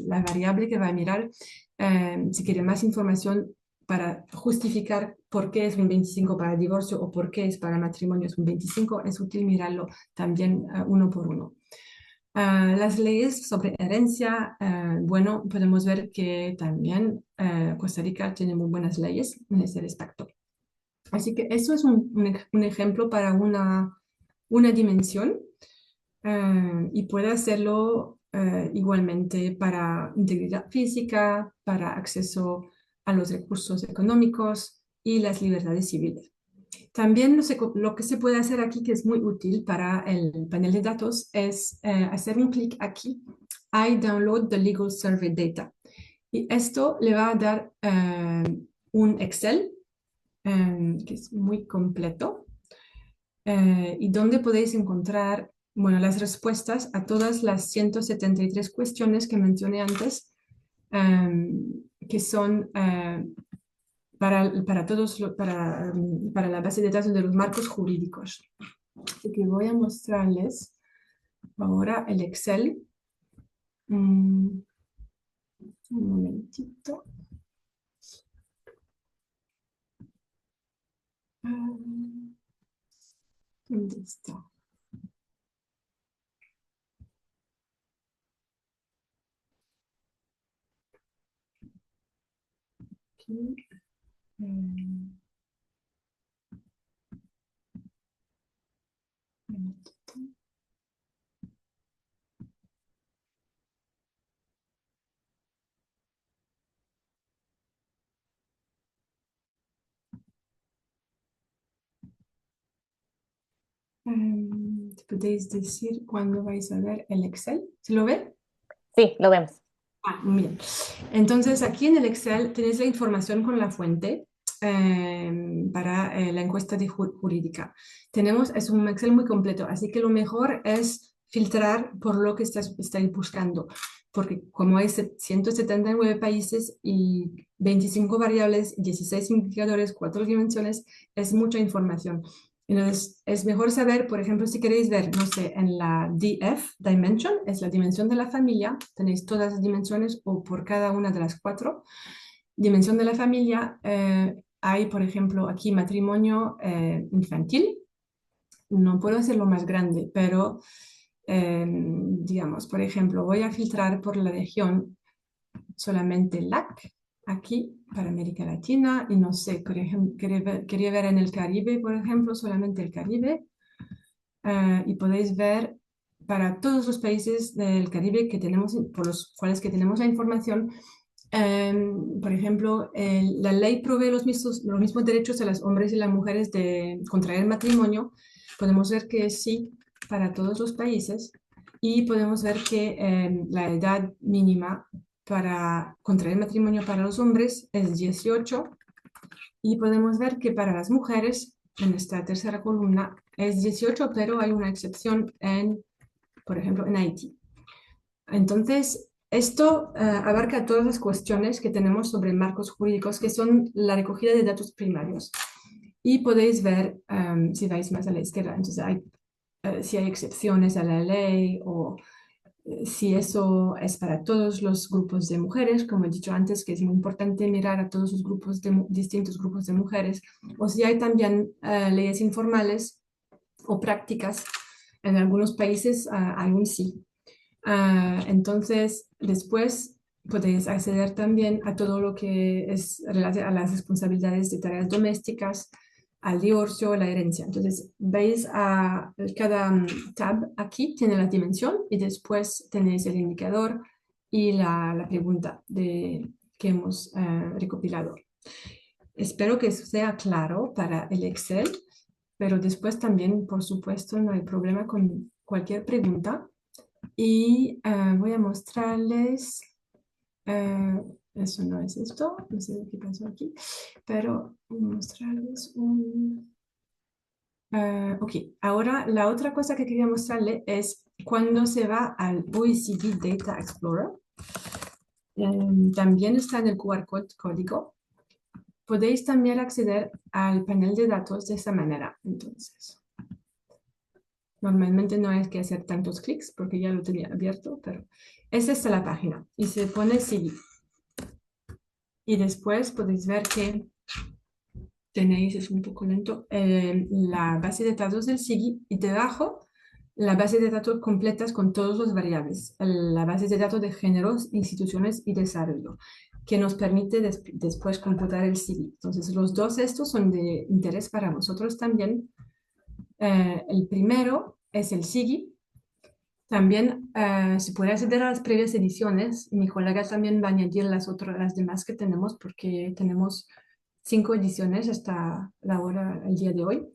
la variable que va a mirar, si quiere más información para justificar por qué es un 25 para divorcio o por qué es para matrimonio es un 25, es útil mirarlo también uno por uno. Las leyes sobre herencia, bueno, podemos ver que también Costa Rica tiene muy buenas leyes en ese respecto. Así que eso es un ejemplo para una dimensión y puede hacerlo igualmente para integridad física, para acceso a los recursos económicos y las libertades civiles. También lo que se puede hacer aquí, que es muy útil para el panel de datos, es hacer un clic aquí, I download the legal survey data. Y esto le va a dar un Excel que es muy completo y donde podéis encontrar, bueno, las respuestas a todas las 173 cuestiones que mencioné antes, que son para la base de datos de los marcos jurídicos. Así que voy a mostrarles ahora el Excel. Un momentito. ¿Dónde está? Aquí. Un momentito. ¿Podéis decir cuándo vais a ver el Excel? ¿Se lo ve? Sí, lo vemos. Muy bien. Entonces, aquí en el Excel tenéis la información con la fuente para la encuesta jurídica. Es un Excel muy completo, así que lo mejor es filtrar por lo que estáis buscando, porque como hay 179 países y 25 variables, 16 indicadores, 4 dimensiones, es mucha información. Entonces, es mejor saber, por ejemplo, si queréis ver, no sé, en la DF, Dimension, es la dimensión de la familia, tenéis todas las dimensiones o por cada una de las 4. Dimensión de la familia, hay, por ejemplo, aquí matrimonio infantil. No puedo hacerlo más grande, pero digamos, por ejemplo, voy a filtrar por la región solamente LAC aquí para América Latina y no sé, quería ver en el Caribe, por ejemplo, solamente el Caribe y podéis ver para todos los países del Caribe que tenemos, por los cuales que tenemos la información. Por ejemplo, la ley provee los mismos derechos a los hombres y las mujeres de contraer matrimonio. Podemos ver que sí para todos los países y podemos ver que la edad mínima para contraer matrimonio para los hombres es 18 y podemos ver que para las mujeres, en esta tercera columna, es 18, pero hay una excepción por ejemplo, en Haití. Entonces, esto abarca todas las cuestiones que tenemos sobre marcos jurídicos, que son la recogida de datos primarios. Y podéis ver, si vais más a la izquierda, entonces si hay excepciones a la ley o si eso es para todos los grupos de mujeres, como he dicho antes, que es muy importante mirar a todos los grupos distintos grupos de mujeres, o si hay también leyes informales o prácticas. En algunos países aún sí. Entonces, después podéis acceder también a todo lo que es relacionado a las responsabilidades de tareas domésticas, al divorcio, la herencia. Entonces, veis a cada tab aquí tiene la dimensión y después tenéis el indicador y la pregunta que hemos recopilado. Espero que eso sea claro para el Excel, pero después también, por supuesto, no hay problema con cualquier pregunta. Y voy a mostrarles, eso no es esto, no sé qué pasó aquí, pero voy a mostrarles ok, ahora la otra cosa que quería mostrarles es cuando se va al OECD Data Explorer. también está en el QR código. Podéis también acceder al panel de datos de esta manera. Entonces, normalmente no hay que hacer tantos clics porque ya lo tenía abierto, pero es esta la página y se pone seguir. Y después podéis ver que tenéis, es un poco lento, la base de datos del SIGI y debajo la base de datos completas con todos los variables, la base de datos de géneros, instituciones y desarrollo, que nos permite después computar el SIGI. Entonces, los dos estos son de interés para vosotros también. El primero es el SIGI. También se puede acceder a las previas ediciones. Mi colega también va a añadir las demás que tenemos porque tenemos 5 ediciones hasta la hora, el día de hoy.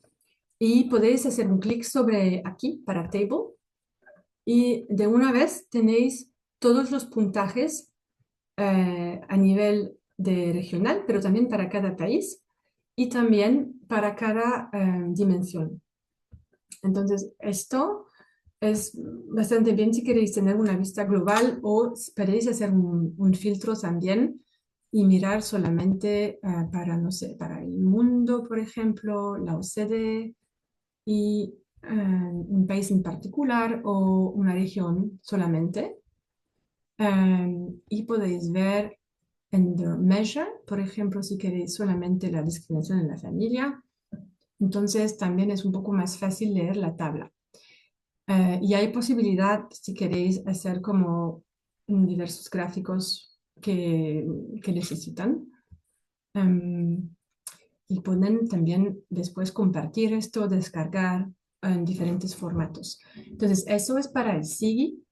Y podéis hacer un clic sobre aquí para Table y de una vez tenéis todos los puntajes a nivel de regional, pero también para cada país y también para cada dimensión. Entonces, esto es bastante bien si queréis tener una vista global o si queréis hacer un filtro también y mirar solamente para, no sé, para el mundo, por ejemplo, la OCDE y un país en particular o una región solamente. Y podéis ver en The Measure, por ejemplo, si queréis solamente la discriminación en la familia. Entonces también es un poco más fácil leer la tabla. Y hay posibilidad, si queréis, hacer como diversos gráficos que necesitan. Em, y pueden también después compartir esto, descargar en diferentes formatos. Entonces, eso es para el SIGI.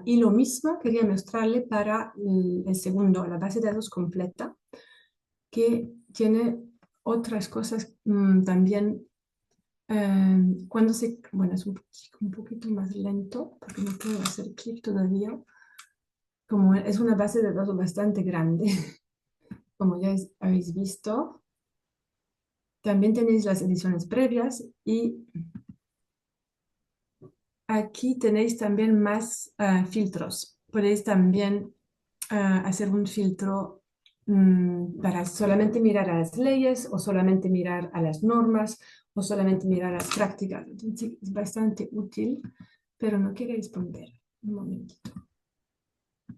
Y lo mismo quería mostrarle para el segundo, la base de datos completa, que tiene otras cosas también. Cuando se, bueno, es un poquito más lento porque no puedo hacer clic todavía. Como es una base de datos bastante grande, como ya habéis visto. También tenéis las ediciones previas y aquí tenéis también más filtros. Podéis también hacer un filtro para solamente mirar a las leyes o solamente mirar a las normas o solamente mirar a las prácticas. Entonces, es bastante útil, pero no quiere responder. Un momentito.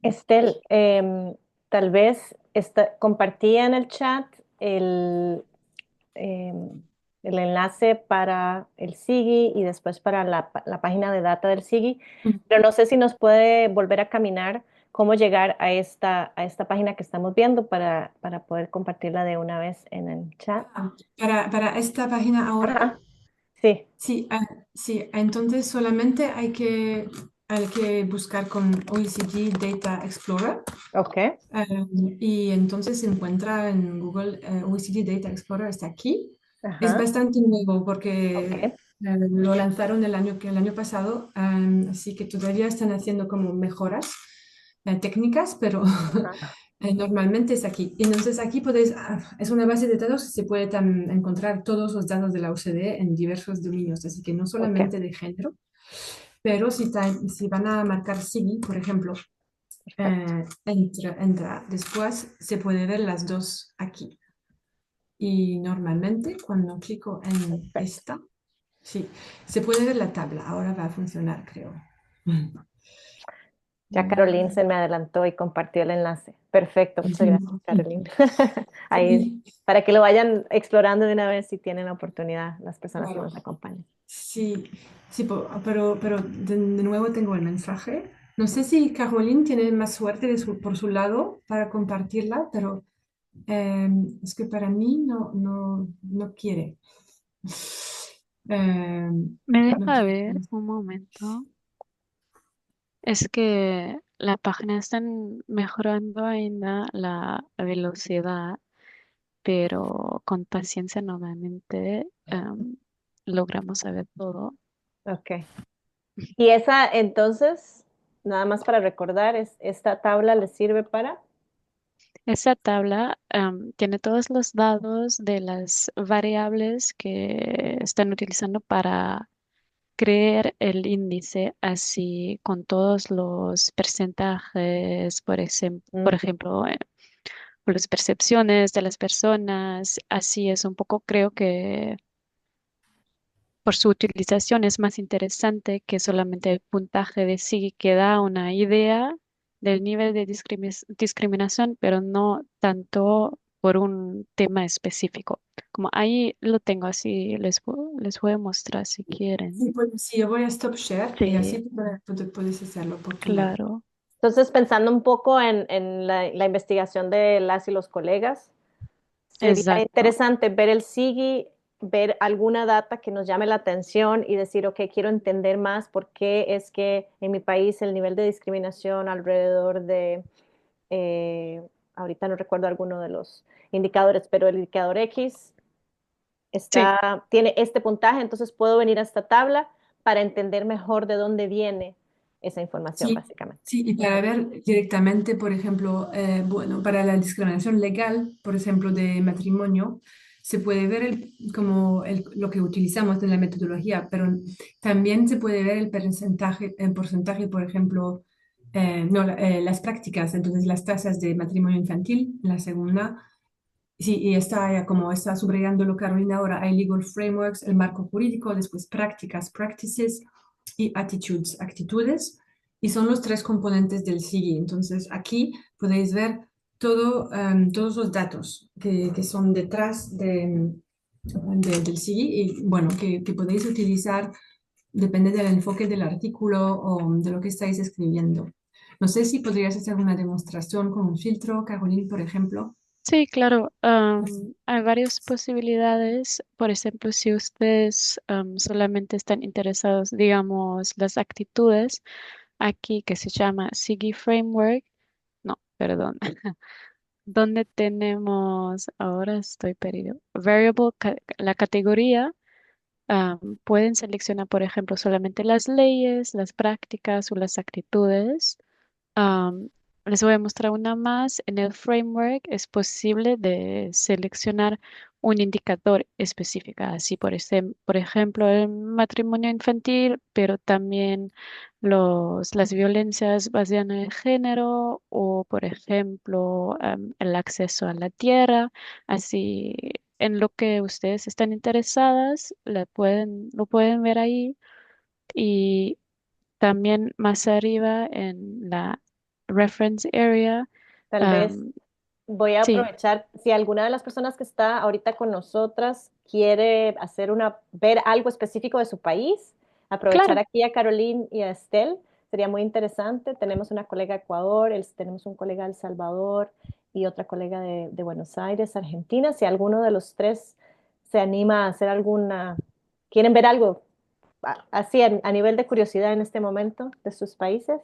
Estel, tal vez compartía en el chat em, el enlace para el SIGI y después para la página de data del SIGI, pero no sé si nos puede volver a caminar cómo llegar a esta página que estamos viendo para poder compartirla de una vez en el chat. Para esta página ahora, Ajá, sí, sí, sí, entonces solamente hay que buscar con OECD Data Explorer. ok, Y entonces se encuentra en Google, OECD Data Explorer está aquí. Es ajá, bastante nuevo porque ok, lo lanzaron el año pasado, así que todavía están haciendo como mejoras técnicas, pero ajá, normalmente es aquí. Y entonces aquí podéis, es una base de datos que se puede encontrar todos los datos de la OCDE en diversos dominios, así que no ok, solamente de género, pero si van a marcar SIGI, por ejemplo, perfecto, entra. Después se puede ver las dos aquí. Y normalmente cuando clico en perfecto. esta, sí, se puede ver la tabla. Ahora va a funcionar, creo. Ya Caroline se me adelantó y compartió el enlace. Perfecto, muchas gracias, Caroline. Ahí, Sí, para que lo vayan explorando de una vez si tienen la oportunidad las personas que claro. nos acompañan. Sí, sí, pero de nuevo tengo el mensaje. No sé si Caroline tiene más suerte por su lado para compartirla, pero es que para mí no quiere. Me No deja quiere. ver un momento. Es que la página está mejorando ainda la velocidad, pero con paciencia normalmente logramos saber todo. Ok. Y esa, entonces, nada más para recordar, esta tabla les sirve para. Esta tabla tiene todos los datos de las variables que están utilizando para crear el índice así con todos los porcentajes, por Ujú. ejemplo, por las percepciones de las personas. Así es un poco, creo que por su utilización es más interesante que solamente el puntaje de sí que da una idea del nivel de discriminación, pero no tanto por un tema específico. Como ahí lo tengo así, les voy a mostrar si quieren. Sí, pues sí, yo voy a stop share y así Sí, puedes hacerlo por tu lado. claro. Entonces, pensando un poco en la investigación de las y los colegas, sería Exacto. interesante ver el SIGI, ver alguna data que nos llame la atención y decir, ok, quiero entender más por qué es que en mi país el nivel de discriminación alrededor de, eh, ahorita no recuerdo alguno de los indicadores, pero el indicador X Sí, tiene este puntaje, entonces puedo venir a esta tabla para entender mejor de dónde viene esa información, Sí, básicamente. sí, y para Ujú. ver directamente, por ejemplo, bueno, para la discriminación legal, por ejemplo, de matrimonio, se puede ver como lo que utilizamos en la metodología, pero también se puede ver el porcentaje, por ejemplo, no, las prácticas, entonces las tasas de matrimonio infantil, la segunda. Sí, y está como está subrayándolo Carolina ahora, hay legal frameworks, el marco jurídico, después prácticas, practices y attitudes, actitudes, y son los tres componentes del SIGI. Entonces aquí podéis ver todos los datos que son detrás del SIGI y bueno, que podéis utilizar, depende del enfoque del artículo o de lo que estáis escribiendo. No sé si podrías hacer una demostración con un filtro, Caroline, por ejemplo. sí, claro. Hay varias posibilidades. Por ejemplo, si ustedes solamente están interesados, digamos, las actitudes, aquí que se llama SIGI Framework, no, perdón, donde tenemos, ahora estoy perdido, variable, la categoría, pueden seleccionar, por ejemplo, solamente las leyes, las prácticas o las actitudes. Am, Les voy a mostrar una más. En el framework es posible de seleccionar un indicador específico, así por ejemplo, el matrimonio infantil, pero también las violencias basadas en el género o, por ejemplo, el acceso a la tierra. Así, en lo que ustedes están interesadas, lo pueden ver ahí. Y también más arriba en la reference area. Tal vez am, voy a sí, aprovechar, si alguna de las personas que está ahorita con nosotras quiere ver algo específico de su país, aprovechar claro. aquí a Caroline y a Estel, sería muy interesante. Tenemos una colega de Ecuador, tenemos un colega de El Salvador y otra colega de Buenos Aires, Argentina. Si alguno de los tres se anima a hacer quieren ver algo así a nivel de curiosidad en este momento de sus países.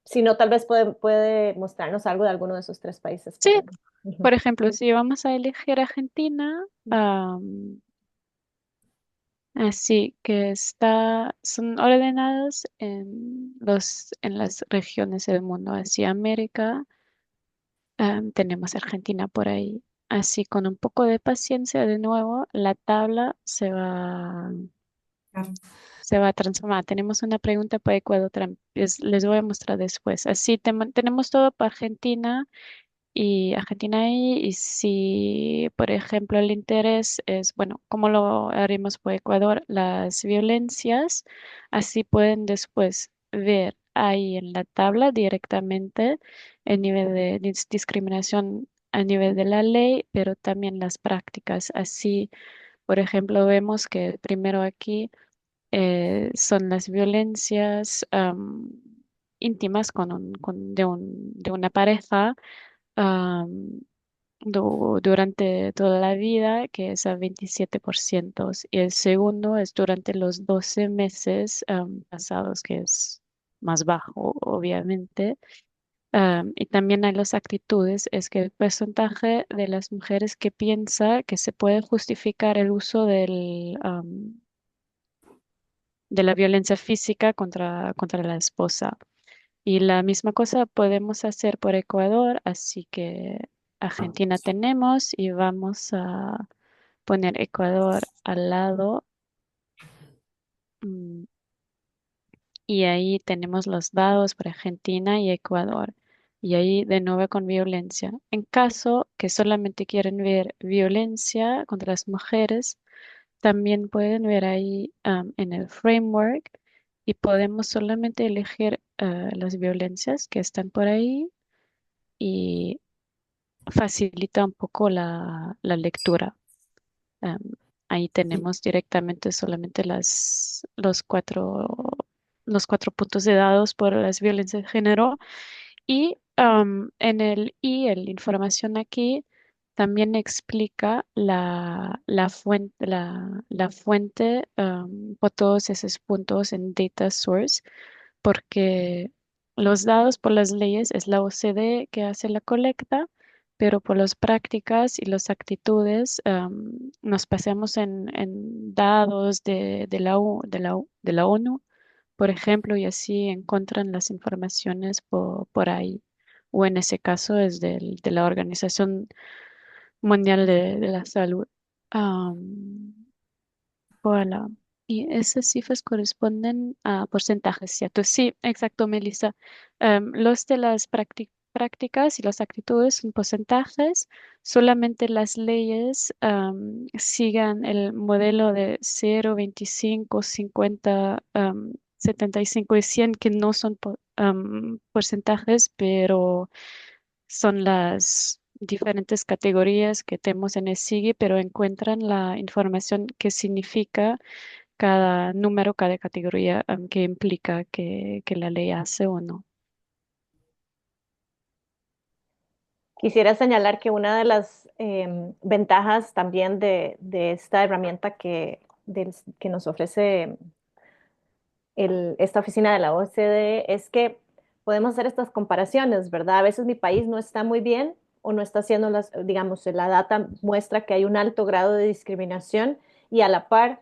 Si no, tal vez puede mostrarnos algo de alguno de esos tres países, Sí, Carolina. Ujú. por ejemplo, si vamos a elegir Argentina, así que son ordenados en las regiones del mundo, así América, tenemos Argentina por ahí. Así con un poco de paciencia, de nuevo, la tabla Claro. se va a transformar. Tenemos una pregunta para Ecuador, les voy a mostrar después. Así tenemos todo para Argentina ahí, y si, por ejemplo, el interés es, bueno, ¿cómo lo haremos por Ecuador? Las violencias, así pueden después ver ahí en la tabla directamente el nivel de discriminación a nivel de la ley, pero también las prácticas. Así, por ejemplo, vemos que primero aquí son las violencias íntimas de una pareja durante toda la vida, que es a 27%, y el segundo es durante los 12 meses pasados, que es más bajo, obviamente. Y también hay las actitudes, es que el porcentaje de las mujeres que piensa que se puede justificar el uso de la violencia física contra la esposa. Y la misma cosa podemos hacer por Ecuador, así que Argentina tenemos y vamos a poner Ecuador al lado. mm, Y ahí tenemos los dados para Argentina y Ecuador. Y ahí de nuevo con violencia. En caso que solamente quieren ver violencia contra las mujeres, también pueden ver ahí en el framework y podemos solamente elegir las violencias que están por ahí y facilita un poco la lectura. Am, Ahí Sí. tenemos directamente solamente los cuatro puntos de dados por las violencias de género. Y en el I, el información aquí, también explica la fuente por todos esos puntos en data source, porque los dados por las leyes es la OCDE que hace la colecta, pero por las prácticas y las actitudes nos pasamos en dados de la ONU, por ejemplo, y así encuentran las informaciones por ahí. O en ese caso es de la Organización Mundial de la Salud. Am, Voilà. Y esas cifras corresponden a porcentajes, ¿cierto? Sí, exacto, Melissa. Los de las prácticas y las actitudes son porcentajes. Solamente las leyes sigan el modelo de 0, 25, 50, 75 y 100, que no son porcentajes, pero son las diferentes categorías que tenemos en el SIGI, pero encuentran la información que significa cada número, cada categoría, que implica que la ley hace o no. Quisiera señalar que una de las ventajas también de esta herramienta que nos ofrece esta oficina de la OCDE es que podemos hacer estas comparaciones, ¿verdad? A veces mi país no está muy bien o no está haciendo digamos, la data muestra que hay un alto grado de discriminación y a la par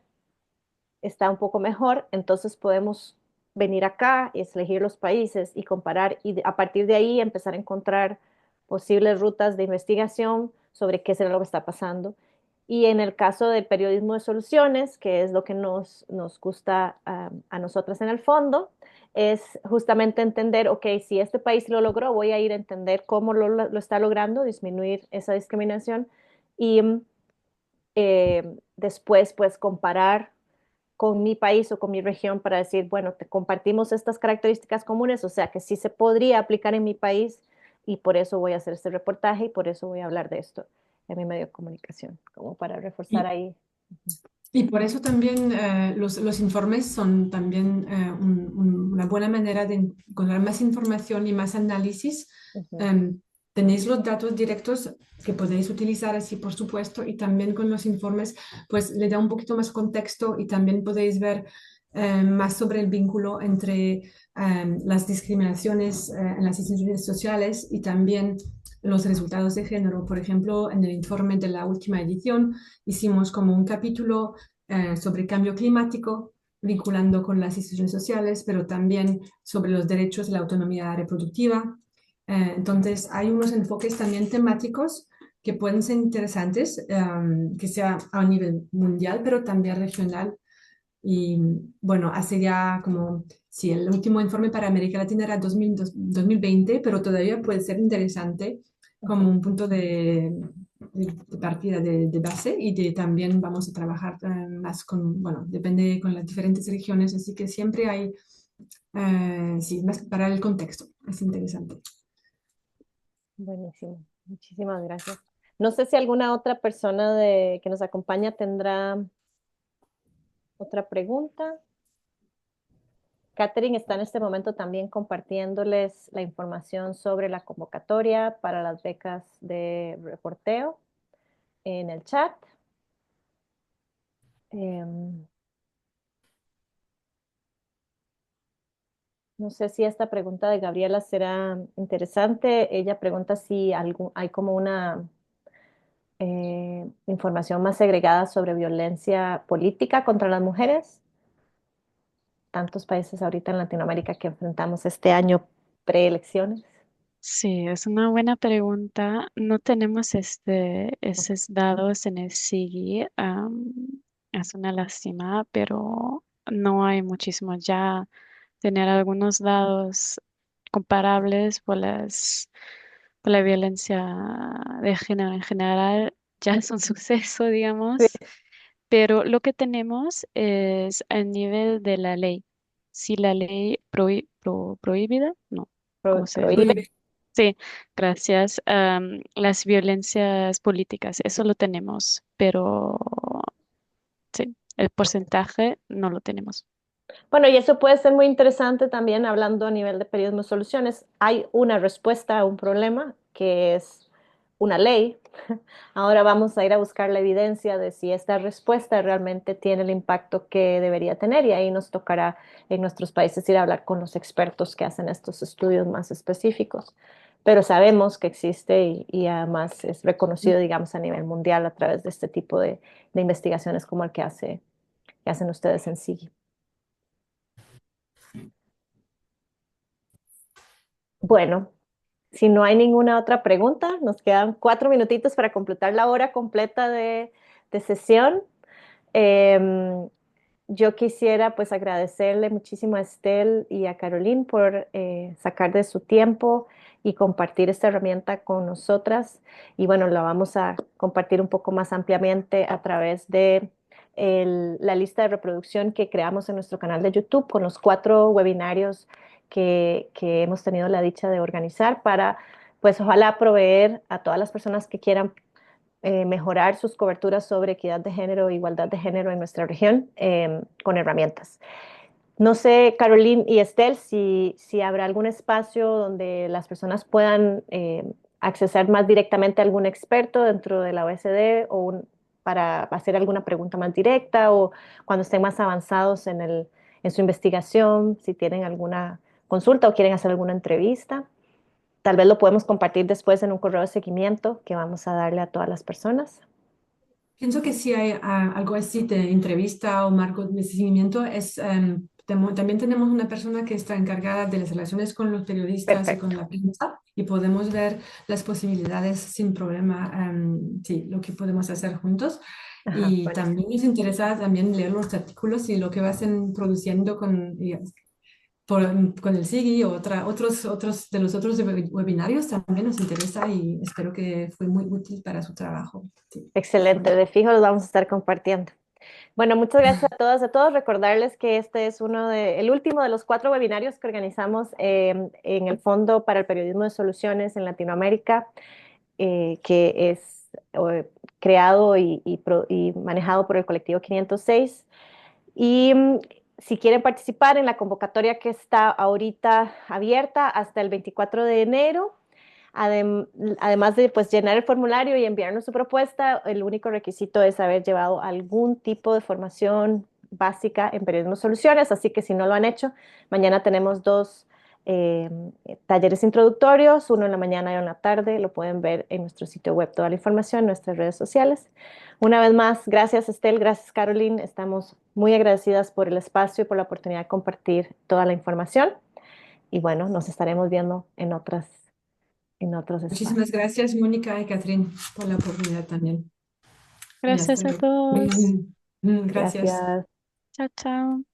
está un poco mejor, entonces podemos venir acá y elegir los países y comparar y a partir de ahí empezar a encontrar posibles rutas de investigación sobre qué será lo que está pasando. Y en el caso del periodismo de soluciones, que es lo que nos gusta a nosotras en el fondo, es justamente entender, ok, si este país lo logró, voy a ir a entender cómo lo está logrando, disminuir esa discriminación y después pues comparar con mi país o con mi región para decir, bueno, te compartimos estas características comunes, o sea que sí se podría aplicar en mi país y por eso voy a hacer este reportaje y por eso voy a hablar de esto en mi medio de comunicación, como para reforzar Y, ahí. y por eso también los informes son también una buena manera de encontrar más información y más análisis. Ujú. Em, Tenéis los datos directos que podéis utilizar así, por supuesto, y también con los informes, pues le da un poquito más contexto y también podéis ver más sobre el vínculo entre las discriminaciones en las instituciones sociales y también los resultados de género. Por ejemplo, en el informe de la última edición hicimos como un capítulo sobre cambio climático, vinculando con las instituciones sociales, pero también sobre los derechos y la autonomía reproductiva. Entonces, hay unos enfoques también temáticos que pueden ser interesantes, que sea a nivel mundial, pero también regional. Y bueno, hace ya como, sí, el último informe para América Latina era 2020, pero todavía puede ser interesante como Ujú. un punto de partida de base y de también vamos a trabajar más con, bueno, depende con las diferentes regiones, así que siempre hay, sí, más para el contexto, es interesante. Buenísimo, muchísimas gracias. No sé si alguna otra persona que nos acompaña tendrá otra pregunta. Catherine está en este momento también compartiéndoles la información sobre la convocatoria para las becas de reporteo en el chat. Em, no sé si esta pregunta de Gabriela será interesante. Ella pregunta si hay como una información más segregada sobre violencia política contra las mujeres. Tantos países ahorita en Latinoamérica que enfrentamos este año preelecciones. Sí, es una buena pregunta. No tenemos esos dados en el SIGI. Es una lástima, pero no hay muchísimo. Ya tener algunos dados comparables por la violencia de género en general ya es un suceso, Sí, digamos. Pero lo que tenemos es a nivel de la ley. Si la ley prohibida, no, ¿cómo se? prohíbe. Prohíbe. Sí, gracias. Las violencias políticas, eso lo tenemos, pero sí, el porcentaje no lo tenemos. Bueno, y eso puede ser muy interesante también hablando a nivel de periodismo de soluciones. Hay una respuesta a un problema que es una ley. Ahora vamos a ir a buscar la evidencia de si esta respuesta realmente tiene el impacto que debería tener y ahí nos tocará en nuestros países ir a hablar con los expertos que hacen estos estudios más específicos. Pero sabemos que existe y además es reconocido, digamos, a nivel mundial a través de este tipo de investigaciones como el que hacen ustedes en SIGI. Bueno, si no hay ninguna otra pregunta, nos quedan 4 minutitos para completar la hora completa de sesión. Em, yo quisiera pues agradecerle muchísimo a Estel y a Caroline por sacar de su tiempo y compartir esta herramienta con nosotras. Y bueno, la vamos a compartir un poco más ampliamente a través de la lista de reproducción que creamos en nuestro canal de YouTube con los 4 webinarios que hemos tenido la dicha de organizar para pues ojalá proveer a todas las personas que quieran mejorar sus coberturas sobre equidad de género e igualdad de género en nuestra región con herramientas. No sé, Caroline y Estel, si habrá algún espacio donde las personas puedan accesar más directamente a algún experto dentro de la OSD para hacer alguna pregunta más directa o cuando estén más avanzados en su investigación, si tienen alguna consulta o quieren hacer alguna entrevista. Tal vez lo podemos compartir después en un correo de seguimiento que vamos a darle a todas las personas. Pienso que si hay algo así de entrevista o marco de seguimiento, también tenemos una persona que está encargada de las relaciones con los periodistas y con Perfecto. la prensa y podemos ver las posibilidades sin problema, sí, lo que podemos hacer juntos. Ajá, Y buenísimo. también nos interesa también leer los artículos y lo que vayan produciendo con el SIGI o otros de los otros webinarios también nos interesa y espero que fue muy útil para su trabajo. Sí. Excelente, de fijo los vamos a estar compartiendo. Bueno, muchas gracias a todas, a todos. Recordarles que este es el último de los 4 webinarios que organizamos en el Fondo para el Periodismo de Soluciones en Latinoamérica, que es creado y manejado por el colectivo 506. Y si quieren participar en la convocatoria que está ahorita abierta hasta el 24 de enero, además de pues, llenar el formulario y enviarnos su propuesta, el único requisito es haber llevado algún tipo de formación básica en periodismo soluciones, así que si no lo han hecho, mañana tenemos 2 talleres introductorios, uno en la mañana y uno en la tarde, lo pueden ver en nuestro sitio web, toda la información en nuestras redes sociales. Una vez más, gracias Estel, gracias Caroline, estamos muy agradecidas por el espacio y por la oportunidad de compartir toda la información y bueno, nos estaremos viendo en otros espacios. Muchísimas gracias, Mónica y Catrín, por la oportunidad también. Y hasta Gracias a luego. todos. Gracias. Gracias. Chao, chao.